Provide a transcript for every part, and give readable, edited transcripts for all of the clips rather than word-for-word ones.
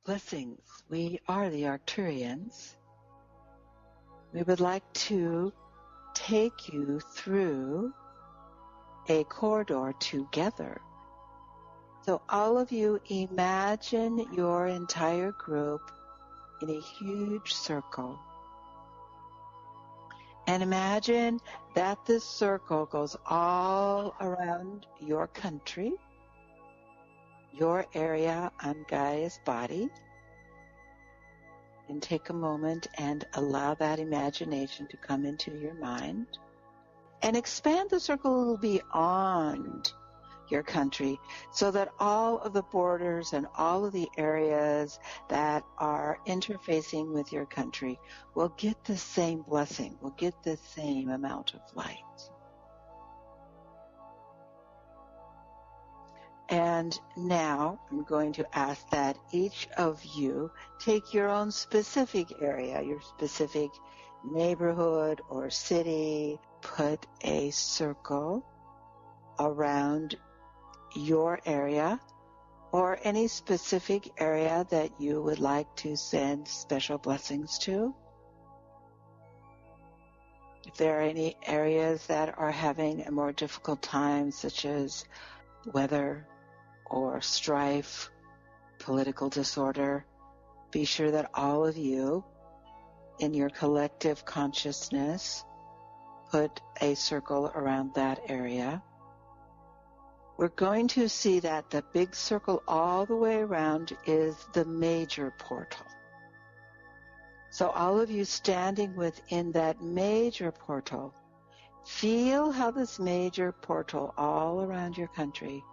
Blessings. We are the Arcturians. We would like to take you through a corridor together. So all of you imagine your entire group in a huge circle. And imagine that this circle goes all around your country, your area on Gaia's body. And take a moment and allow that imagination to come into your mind. And expand the circle a little beyond your country so that all of the borders and all of the areas that are interfacing with your country will get the same blessing, will get the same amount of light. And now I'm going to ask that each of you take your own specific area, your specific neighborhood or city, put a circle around your area or any specific area that you would like to send special blessings to. If there are any areas that are having a more difficult time, such as weather or strife, political disorder, be sure that all of you in your collective consciousness put a circle around that area. We're going to see that the big circle all the way around is the major portal. So all of you standing within that major portal, feel how this major portal all around your country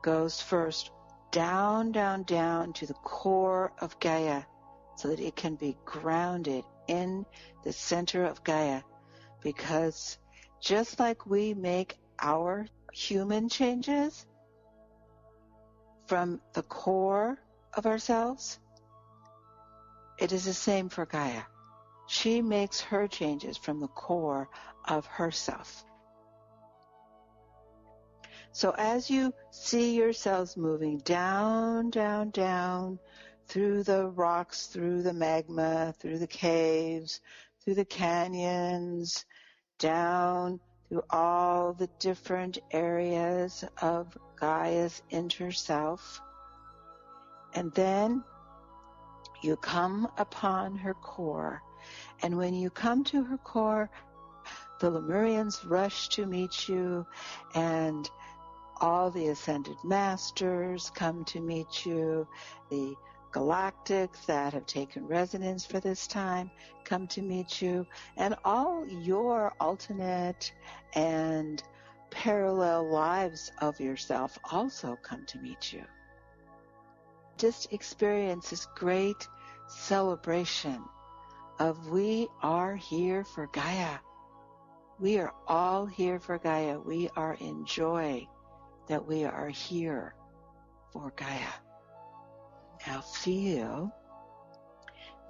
goes first down, down, down to the core of Gaia so that it can be grounded in the center of Gaia. Because just like we make our human changes from the core of ourselves, it is the same for Gaia. She makes her changes from the core of herself. So as you see yourselves moving down, down, down, through the rocks, through the magma, through the caves, through the canyons, down through all the different areas of Gaia's inner self, and then you come upon her core. And when you come to her core, the Lemurians rush to meet you, and all the ascended masters come to meet you. The galactics that have taken resonance for this time come to meet you. And all your alternate and parallel lives of yourself also come to meet you. Just experience this great celebration of we are here for Gaia. We are all here for Gaia. We are in joy that we are here for Gaia. Now feel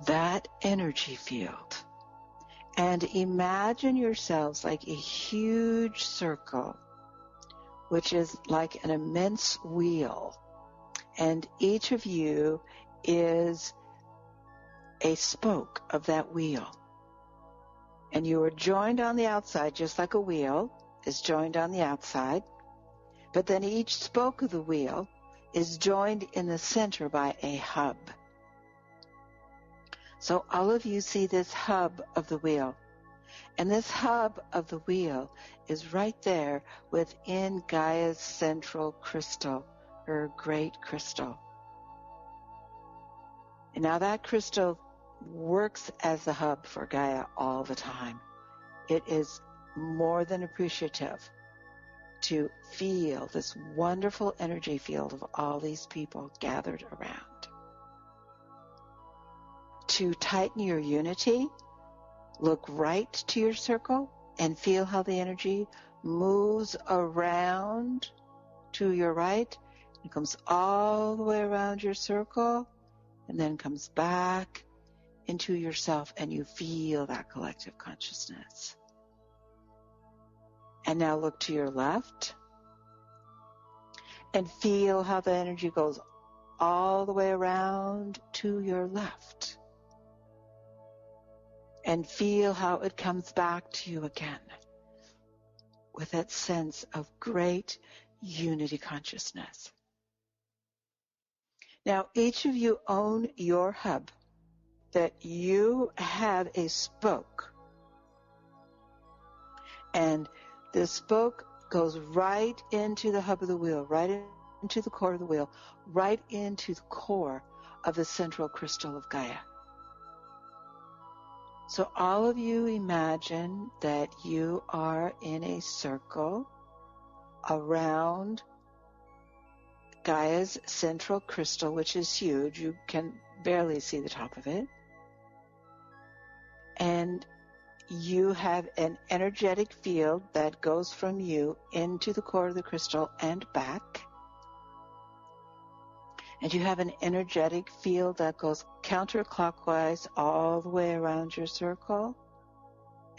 that energy field and imagine yourselves like a huge circle, which is like an immense wheel, and each of you is a spoke of that wheel. And you are joined on the outside, just like a wheel is joined on the outside. But then each spoke of the wheel is joined in the center by a hub. So all of you see this hub of the wheel. And this hub of the wheel is right there within Gaia's central crystal, her great crystal. And now that crystal works as the hub for Gaia all the time. It is more than appreciative to feel this wonderful energy field of all these people gathered around. To tighten your unity, look right to your circle and feel how the energy moves around to your right. It comes all the way around your circle and then comes back into yourself, and you feel that collective consciousness. And now look to your left and feel how the energy goes all the way around to your left. And feel how it comes back to you again with that sense of great unity consciousness. Now, each of you own your hub, that you have a spoke. And the spoke goes right into the hub of the wheel, right into the core of the wheel, right into the core of the central crystal of Gaia. So all of you imagine that you are in a circle around Gaia's central crystal, which is huge. You can barely see the top of it. And you have an energetic field that goes from you into the core of the crystal and back. And you have an energetic field that goes counterclockwise all the way around your circle,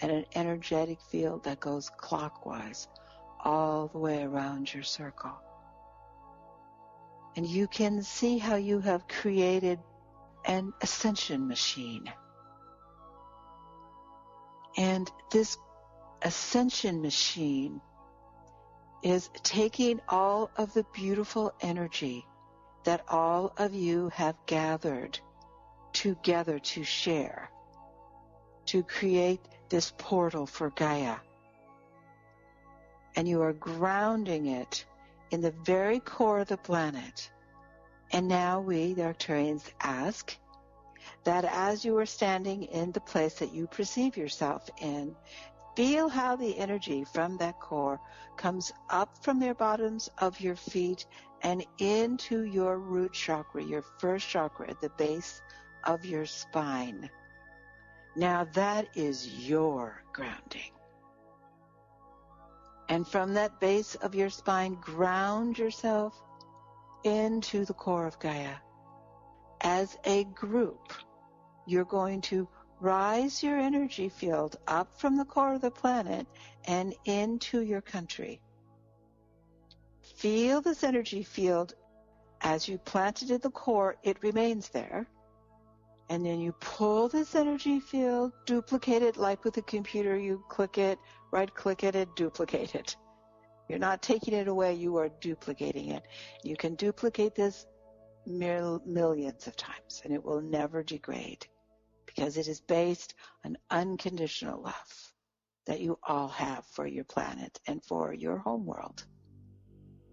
and an energetic field that goes clockwise all the way around your circle. And you can see how you have created an ascension machine. And this ascension machine is taking all of the beautiful energy that all of you have gathered together to share, to create this portal for Gaia. And you are grounding it in the very core of the planet. And now we, the Arcturians, ask that as you are standing in the place that you perceive yourself in, feel how the energy from that core comes up from the bottoms of your feet and into your root chakra, your first chakra at the base of your spine. Now that is your grounding. And from that base of your spine, ground yourself into the core of Gaia. As a group, you're going to rise your energy field up from the core of the planet and into your country. Feel this energy field as you plant it in the core, it remains there. And then you pull this energy field, duplicate it like with a computer, you click it, right click it, and duplicate it. You're not taking it away, you are duplicating it. You can duplicate this millions of times and it will never degrade because it is based on unconditional love that you all have for your planet and for your home world.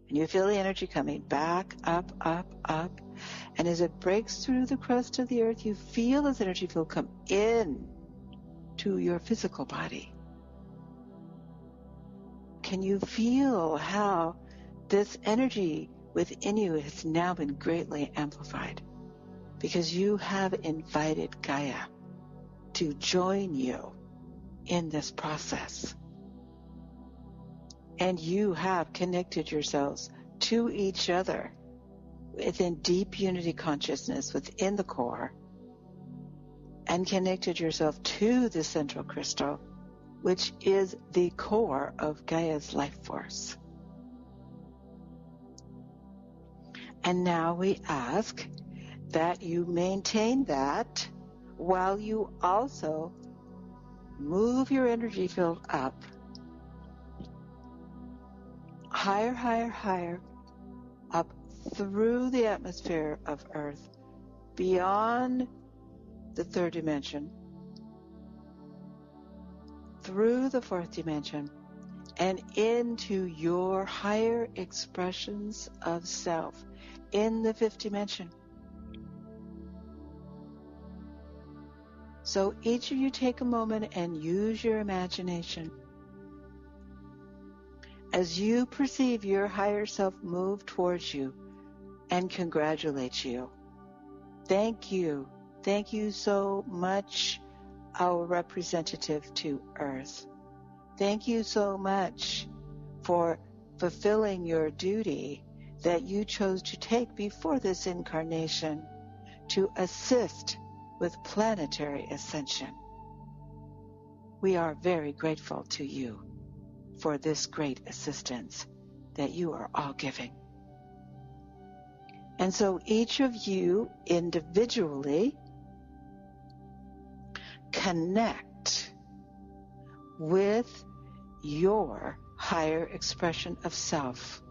And you feel the energy coming back, up, up, up. And as it breaks through the crust of the earth, you feel this energy field come in to your physical body. Can you feel how this energy within you has now been greatly amplified? Because you have invited Gaia to join you in this process. And you have connected yourselves to each other within deep unity consciousness within the core, and connected yourself to the central crystal, which is the core of Gaia's life force. And now we ask that you maintain that while you also move your energy field up higher, higher, higher, up through the atmosphere of Earth, beyond the third dimension, through the fourth dimension, and into your higher expressions of self in the fifth dimension. So each of you take a moment and use your imagination. As you perceive your higher self move towards you and congratulate you. Thank you. Thank you so much, our representative to Earth. Thank you so much for fulfilling your duty that you chose to take before this incarnation to assist with planetary ascension. We are very grateful to you for this great assistance that you are all giving. And so each of you individually connect with your higher expression of self.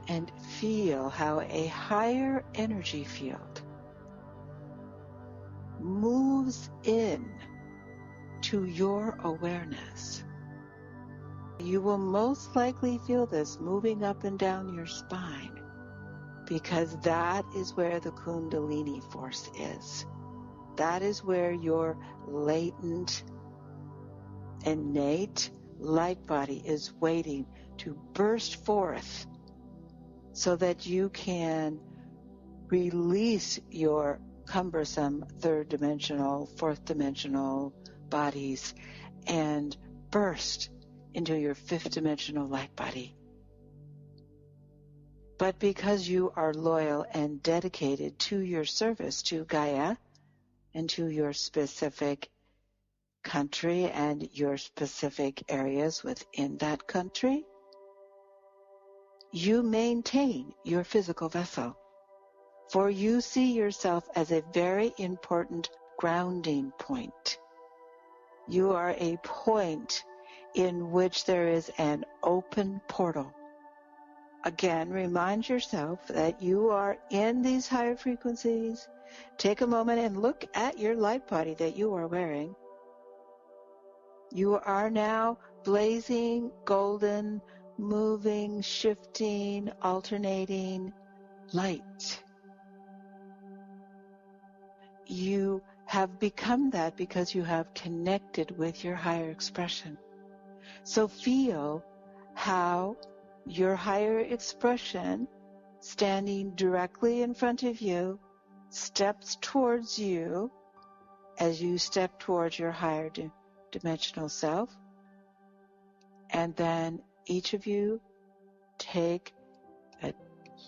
And feel how a higher energy field moves in to your awareness. You will most likely feel this moving up and down your spine, because that is where the Kundalini force is. That is where your latent, innate light body is waiting to burst forth so that you can release your cumbersome third dimensional, fourth dimensional bodies and burst into your fifth dimensional light body. But because you are loyal and dedicated to your service to Gaia and to your specific country and your specific areas within that country, you maintain your physical vessel. For you see yourself as a very important grounding point. You are a point in which there is an open portal. Again, remind yourself that you are in these higher frequencies. Take a moment and look at your light body that you are wearing. You are now blazing, golden, moving, shifting, alternating light. You have become that because you have connected with your higher expression. So feel how your higher expression, standing directly in front of you, steps towards you as you step towards your higher dimensional self. And then each of you take a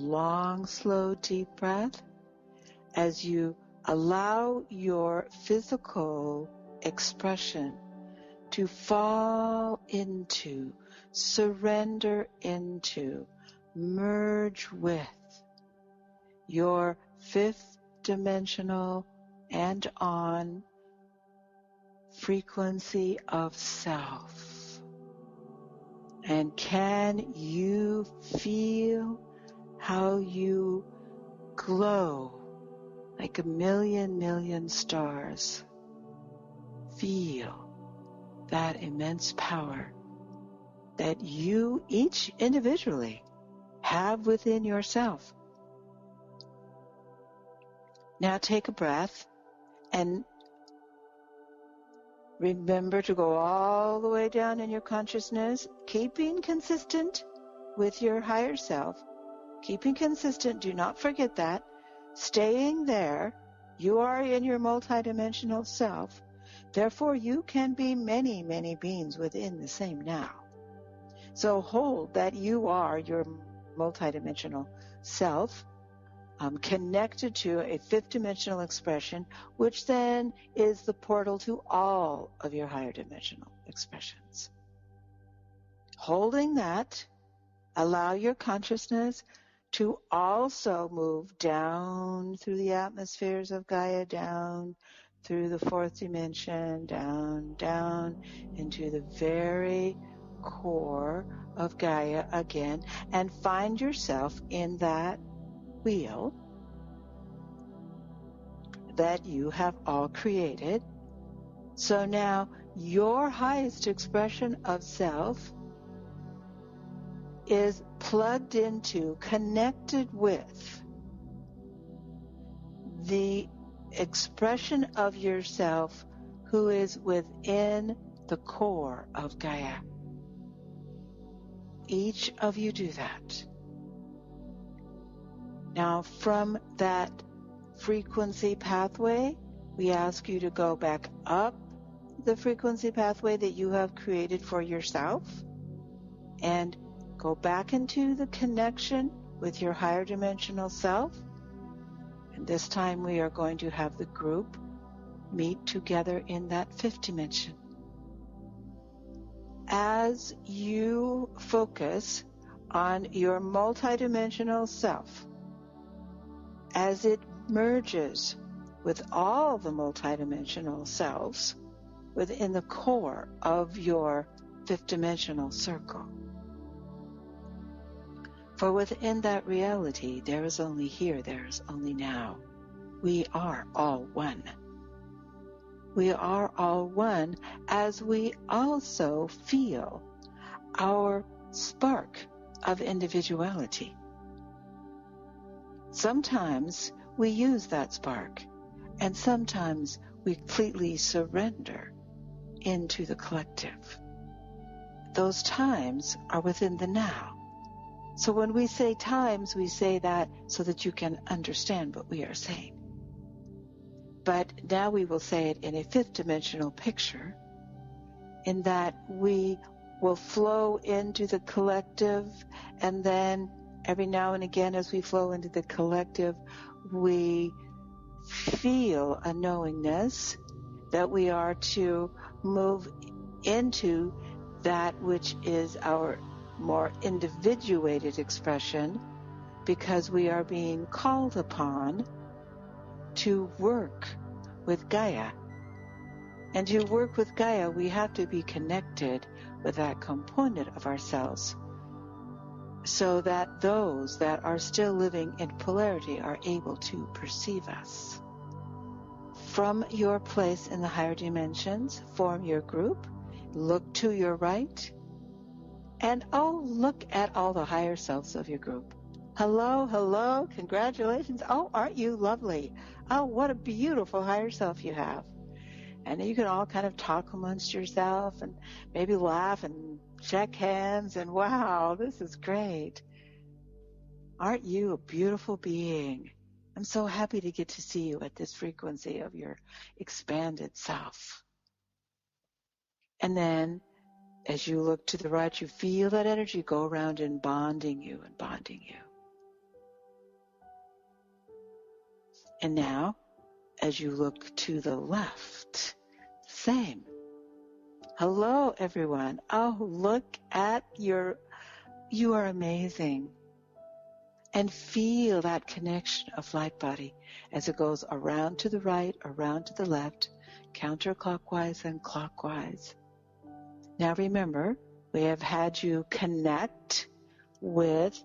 long, slow, deep breath as you allow your physical expression to fall into, surrender into, merge with your fifth dimensional and on frequency of self. And can you feel how you glow like a million stars? Feel that immense power that you each individually have within yourself. Now take a breath and remember to go all the way down in your consciousness, keeping consistent with your higher self. Keeping consistent, do not forget that. Staying there, you are in your multidimensional self. Therefore, you can be many beings within the same now. So hold that you are your multidimensional self, connected to a fifth dimensional expression, which then is the portal to all of your higher dimensional expressions. Holding that, allow your consciousness to also move down through the atmospheres of Gaia, down through the fourth dimension, down into the very core of Gaia again, and find yourself in that wheel that you have all created. So now your highest expression of self is plugged into, connected with the expression of yourself who is within the core of Gaia. Each of you do that. Now from that frequency pathway, we ask you to go back up the frequency pathway that you have created for yourself and go back into the connection with your higher dimensional self. And this time we are going to have the group meet together in that fifth dimension. as you focus on your multidimensional self, as it merges with all the multidimensional selves within the core of your fifth dimensional circle. For within that reality, there is only here, there is only now. We are all one. We are all one as we also feel our spark of individuality. Sometimes we use that spark, and sometimes we completely surrender into the collective. Those times are within the now. So when we say times, we say that so that you can understand what we are saying. But now we will say it in a fifth dimensional picture, in that we will flow into the collective, and then every now and again as we flow into the collective, we feel a knowingness that we are to move into that which is our more individuated expression, because we are being called upon to work with Gaia. And to work with Gaia, we have to be connected with that component of ourselves, so that those that are still living in polarity are able to perceive us. From your place in the higher dimensions, form your group, look to your right, and look at all the higher selves of your group. Hello, hello, congratulations. Oh, aren't you lovely? Oh, what a beautiful higher self you have. And you can all kind of talk amongst yourself and maybe laugh and shake hands and wow, this is great. Aren't you a beautiful being? I'm so happy to get to see you at this frequency of your expanded self. And then as you look to the right, you feel that energy go around and bonding you and bonding you. And now, as you look to the left, same. Hello, everyone. Oh, look at you are amazing. And feel that connection of light body as it goes around to the right, around to the left, counterclockwise and clockwise. Now remember, we have had you connect with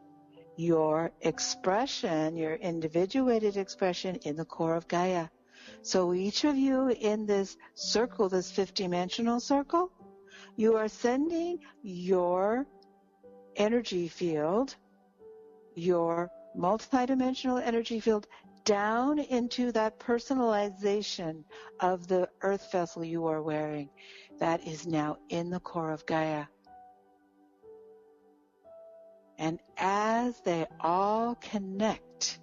your expression, your individuated expression in the core of Gaia. So each of you in this circle, this fifth dimensional circle, you are sending your energy field, your multidimensional energy field, down into that personalization of the earth vessel you are wearing that is now in the core of Gaia. And as they all connect,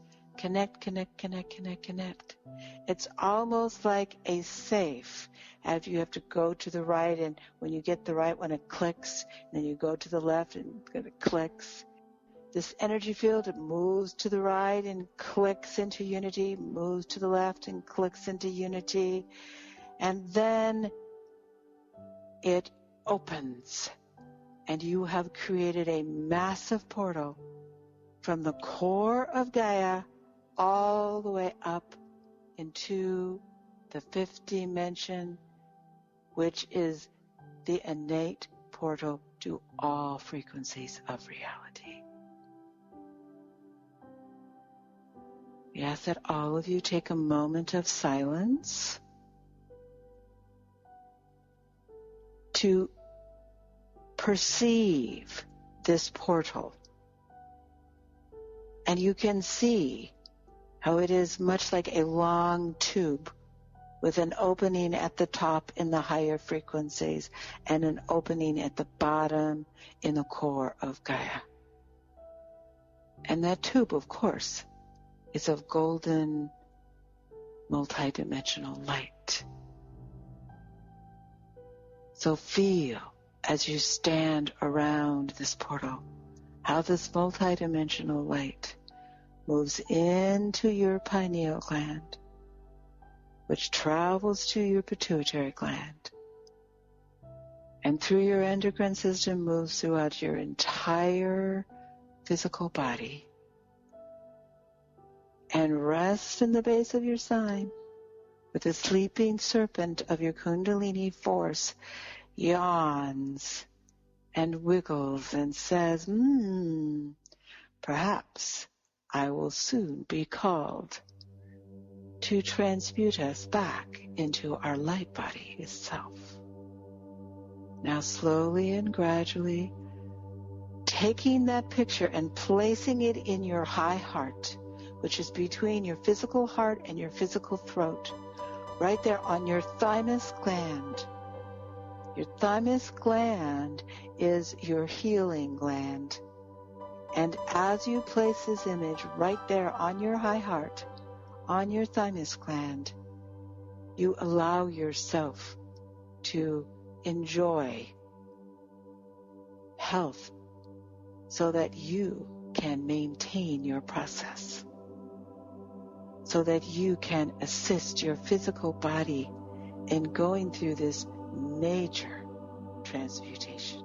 it's almost like a safe. As you have to go to the right, and when you get the right one, it clicks, and then you go to the left and it clicks. This energy field, it moves to the right and clicks into unity, moves to the left and clicks into unity, and then it opens. And you have created a massive portal from the core of Gaia all the way up into the fifth dimension, which is the innate portal to all frequencies of reality. We ask that all of you take a moment of silence to perceive this portal. And you can see how it is much like a long tube with an opening at the top in the higher frequencies and an opening at the bottom in the core of Gaia. And that tube, of course, is of golden multidimensional light. So feel as you stand around this portal, how this multidimensional light moves into your pineal gland, which travels to your pituitary gland, And through your endocrine system moves throughout your entire physical body. And rests in the base of your spine with the sleeping serpent of your Kundalini force yawns and wiggles and says, perhaps I will soon be called to transmute us back into our light body itself. Now slowly and gradually taking that picture and placing it in your high heart, which is between your physical heart and your physical throat, right there on your thymus gland. Your thymus gland is your healing gland. And as you place this image right there on your high heart, on your thymus gland, you allow yourself to enjoy health so that you can maintain your process, so that you can assist your physical body in going through this major transmutation.